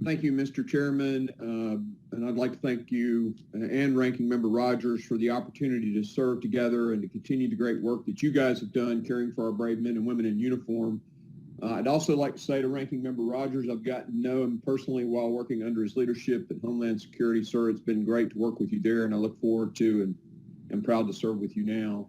Thank you, Mr. Chairman, and I'd like to thank you and Ranking Member Rogers for the opportunity to serve together and to continue the great work that you guys have done caring for our brave men and women in uniform. I'd also like to say to Ranking Member Rogers, I've gotten to know him personally while working under his leadership at Homeland Security. Sir, it's been great to work with you there, and I look forward to and am proud to serve with you now.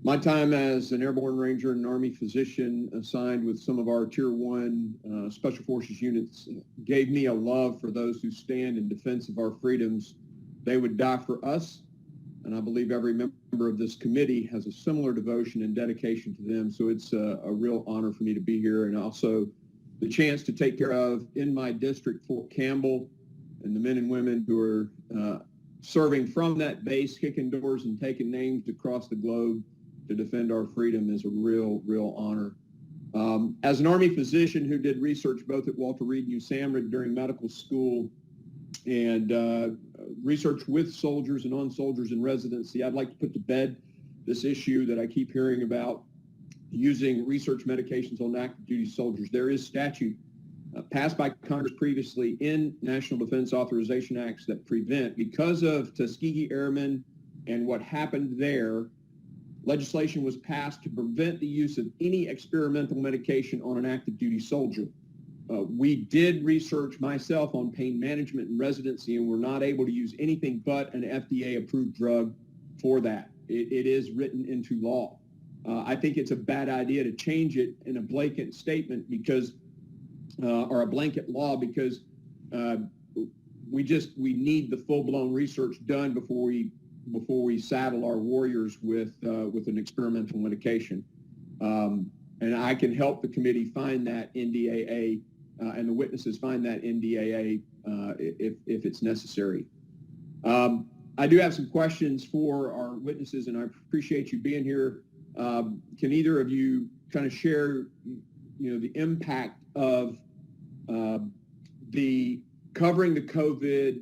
My time as an airborne ranger and Army physician assigned with some of our Tier 1 Special Forces units gave me a love for those who stand in defense of our freedoms. They would die for us, and I believe every member of this committee has a similar devotion and dedication to them. So it's a real honor for me to be here, and also the chance to take care of, in my district, Fort Campbell, and the men and women who are serving from that base, kicking doors and taking names across the globe to defend our freedom is a real honor. As an Army physician who did research both at Walter Reed and USAMRIID during medical school and research with soldiers and on soldiers in residency, I'd like to put to bed this issue that I keep hearing about using research medications on active duty soldiers. There is statute passed by Congress previously in National Defense Authorization Acts that prevent, because of Tuskegee Airmen and what happened there, legislation was passed to prevent the use of any experimental medication on an active duty soldier. We did research myself on pain management and residency, and we're not able to use anything but an FDA-approved drug for that. It is written into law. I think it's a bad idea to change it in a blanket statement because, or a blanket law, because we need the full-blown research done before we saddle our warriors with an experimental medication. And I can help the committee find that NDAA and the witnesses find that NDAA if it's necessary. I do have some questions for our witnesses, and I appreciate you being here. Can either of you kind of share, the impact of the covering the COVID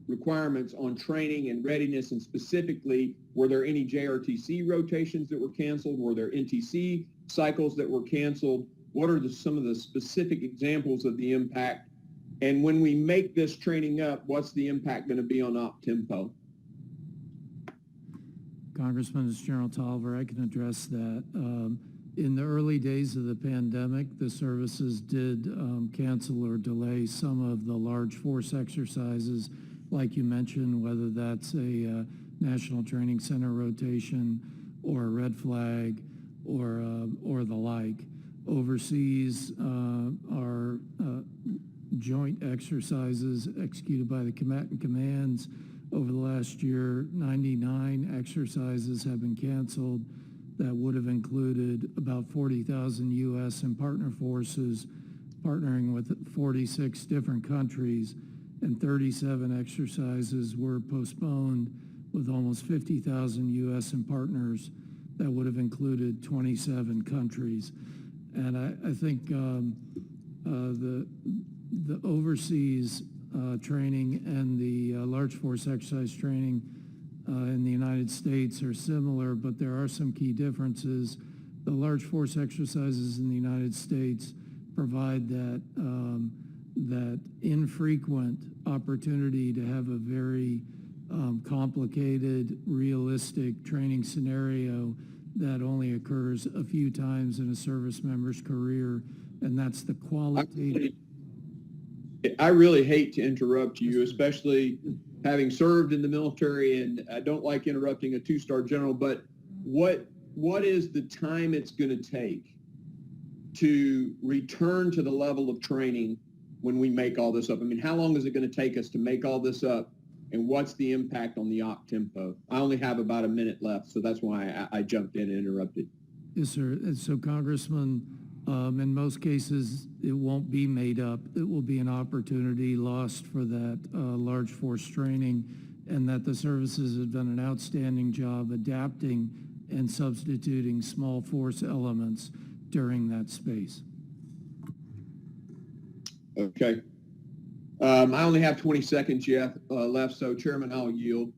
requirements on training and readiness, and specifically, were there any JRTC rotations that were canceled? Were there NTC cycles that were canceled? What are some of the specific examples of the impact? And when we make this training up, what's the impact going to be on op tempo? Congressman, it's General Taliaferro. I can address that. In the early days of the pandemic, the services did cancel or delay some of the large force exercises, like you mentioned, whether that's a National Training Center rotation or a red flag or the like. Overseas are joint exercises executed by the combatant commands. Over the last year, 99 exercises have been canceled. That would have included about 40,000 U.S. and partner forces partnering with 46 different countries, and 37 exercises were postponed with almost 50,000 U.S. and partners. That would have included 27 countries. And I think the overseas training and the large force exercise training in the United States are similar, but there are some key differences. The large force exercises in the United States provide that that infrequent opportunity to have a very complicated, realistic training scenario that only occurs a few times in a service member's career, and that's the qualitative. I really hate to interrupt you, especially having served in the military, and I don't like interrupting a two-star general, but what is the time it's going to take to return to the level of training when we make all this up? I mean, how long is it going to take us to make all this up, and what's the impact on the op tempo? I only have about a minute left, so that's why I jumped in and interrupted. Yes, sir. And so, Congressman, in most cases, it won't be made up. It will be an opportunity lost for that large force training, and that the services have done an outstanding job adapting and substituting small force elements during that space. Okay. I only have 20 seconds left, so Chairman, I'll yield.